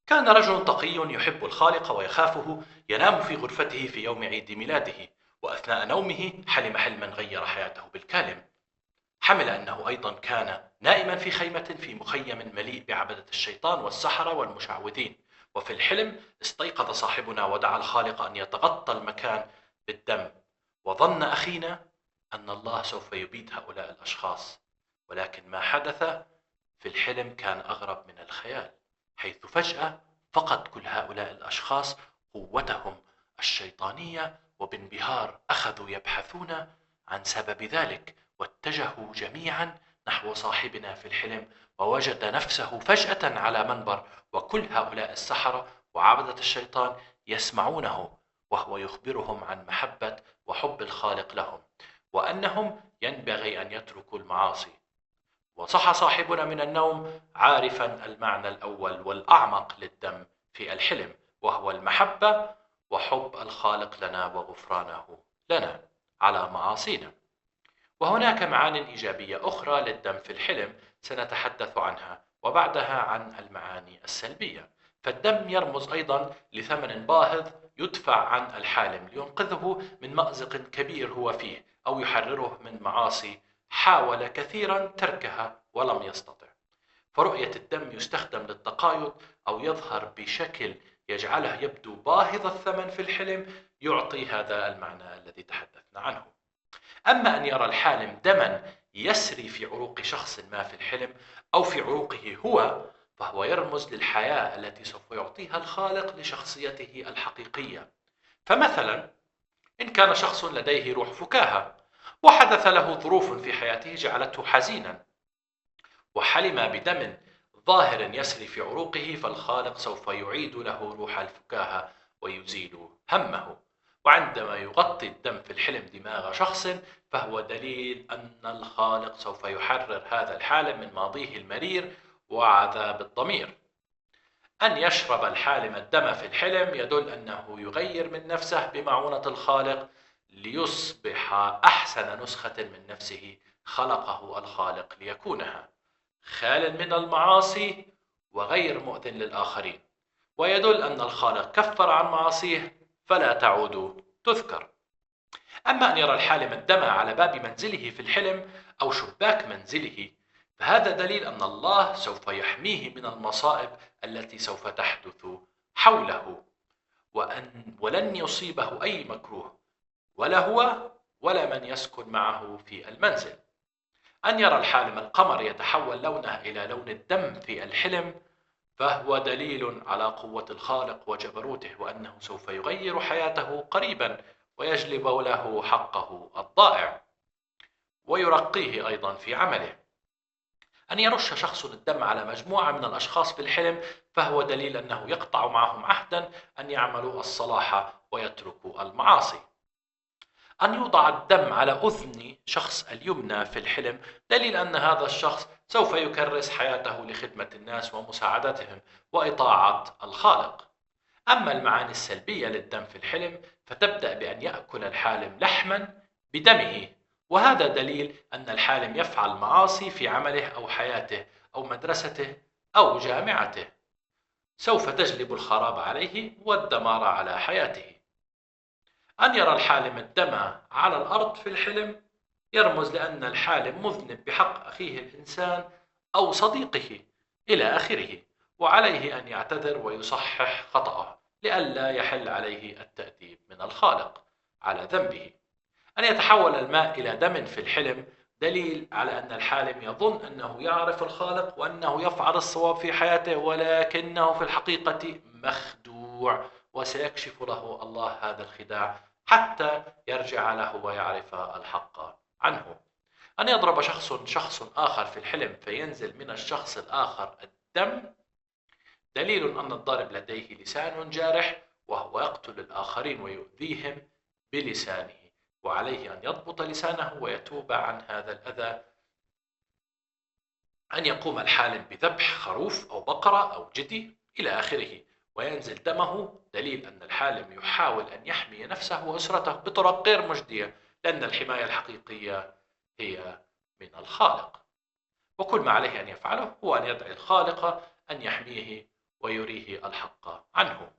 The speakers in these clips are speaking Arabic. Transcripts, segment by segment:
كان رجل تقي يحب الخالق ويخافه ينام في غرفته في يوم عيد ميلاده، وأثناء نومه حلم حلما غير حياته بالكامل. حمل أنه أيضا كان نائما في خيمة في مخيم مليء بعبدة الشيطان والسحرة والمشعوذين. وفي الحلم استيقظ صاحبنا ودعا الخالق أن يتغطى المكان بالدم. وظن أخينا أن الله سوف يبيد هؤلاء الأشخاص، ولكن ما حدث في الحلم كان أغرب من الخيال، حيث فجأة فقد كل هؤلاء الأشخاص قوتهم الشيطانية، وبانبهار أخذوا يبحثون عن سبب ذلك، واتجهوا جميعا نحو صاحبنا في الحلم، ووجد نفسه فجأة على منبر، وكل هؤلاء السحرة وعبدة الشيطان يسمعونه وهو يخبرهم عن محبة وحب الخالق لهم، وأنهم ينبغي أن يتركوا المعاصي. وصحى صاحبنا من النوم عارفا المعنى الأول والأعمق للدم في الحلم، وهو المحبة وحب الخالق لنا وغفرانه لنا على معاصينا. وهناك معان إيجابية أخرى للدم في الحلم سنتحدث عنها، وبعدها عن المعاني السلبية. فالدم يرمز أيضا لثمن باهظ يدفع عن الحالم لينقذه من مأزق كبير هو فيه، أو يحرره من معاصي حاول كثيرا تركها ولم يستطع. فرؤية الدم يستخدم للتقايض، أو يظهر بشكل يجعله يبدو باهظ الثمن في الحلم، يعطي هذا المعنى الذي تحدثنا عنه. أما أن يرى الحالم دما يسري في عروق شخص ما في الحلم أو في عروقه هو، فهو يرمز للحياة التي سوف يعطيها الخالق لشخصيته الحقيقية. فمثلا إن كان شخص لديه روح فكاهة، وحدث له ظروف في حياته جعلته حزينا، وحلم بدم ظاهر يسري في عروقه، فالخالق سوف يعيد له روح الفكاهة ويزيل همه. وعندما يغطي الدم في الحلم دماغ شخص، فهو دليل أن الخالق سوف يحرر هذا الحالم من ماضيه المرير وعذاب الضمير. أن يشرب الحالم الدم في الحلم يدل أنه يغير من نفسه بمعونة الخالق ليصبح أحسن نسخة من نفسه خلقه الخالق ليكونها، خال من المعاصي وغير مؤذٍ للآخرين، ويدل أن الخالق كفر عن معاصيه فلا تعود تذكر. أما أن يرى الحالم الدم على باب منزله في الحلم أو شباك منزله، فهذا دليل أن الله سوف يحميه من المصائب التي سوف تحدث حوله، ولن يصيبه أي مكروه، ولا هو ولا من يسكن معه في المنزل. أن يرى الحالم القمر يتحول لونه إلى لون الدم في الحلم، فهو دليل على قوة الخالق وجبروته، وأنه سوف يغير حياته قريبا ويجلب له حقه الضائع، ويرقيه أيضا في عمله. أن يرش شخص الدم على مجموعة من الأشخاص في الحلم، فهو دليل أنه يقطع معهم عهدا أن يعملوا الصلاح ويتركوا المعاصي. أن يوضع الدم على أذن شخص اليمنى في الحلم دليل أن هذا الشخص سوف يكرس حياته لخدمة الناس ومساعدتهم وإطاعة الخالق. أما المعاني السلبية للدم في الحلم فتبدأ بأن يأكل الحالم لحما بدمه، وهذا دليل أن الحالم يفعل معاصي في عمله أو حياته أو مدرسته أو جامعته، سوف تجلب الخراب عليه والدمار على حياته. أن يرى الحالم الدم على الأرض في الحلم يرمز لأن الحالم مذنب بحق أخيه الإنسان أو صديقه إلى آخره، وعليه أن يعتذر ويصحح خطأه لئلا يحل عليه التأديب من الخالق على ذنبه. أن يتحول الماء إلى دم في الحلم دليل على أن الحالم يظن أنه يعرف الخالق وأنه يفعل الصواب في حياته، ولكنه في الحقيقة مخدوع، وسيكشف له الله هذا الخداع حتى يرجع له ويعرف الحق عنه. أن يضرب شخص آخر في الحلم فينزل من الشخص الآخر الدم دليل أن الضارب لديه لسان جارح، وهو يقتل الآخرين ويؤذيهم بلسانه، وعليه أن يضبط لسانه ويتوب عن هذا الأذى. أن يقوم الحالم بذبح خروف أو بقرة أو جدي إلى آخره وينزل دمه دليل أن الحالم يحاول أن يحمي نفسه وأسرته بطرق غير مجدية، لأن الحماية الحقيقية هي من الخالق، وكل ما عليه أن يفعله هو أن يدعي الخالق أن يحميه ويريه الحق عنه.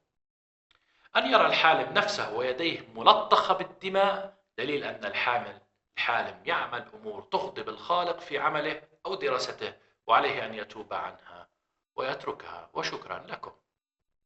أن يرى الحالم نفسه ويديه ملطخة بالدماء دليل أن الحالم يعمل أمور تغضب الخالق في عمله أو دراسته، وعليه أن يتوب عنها ويتركها. وشكرا لكم.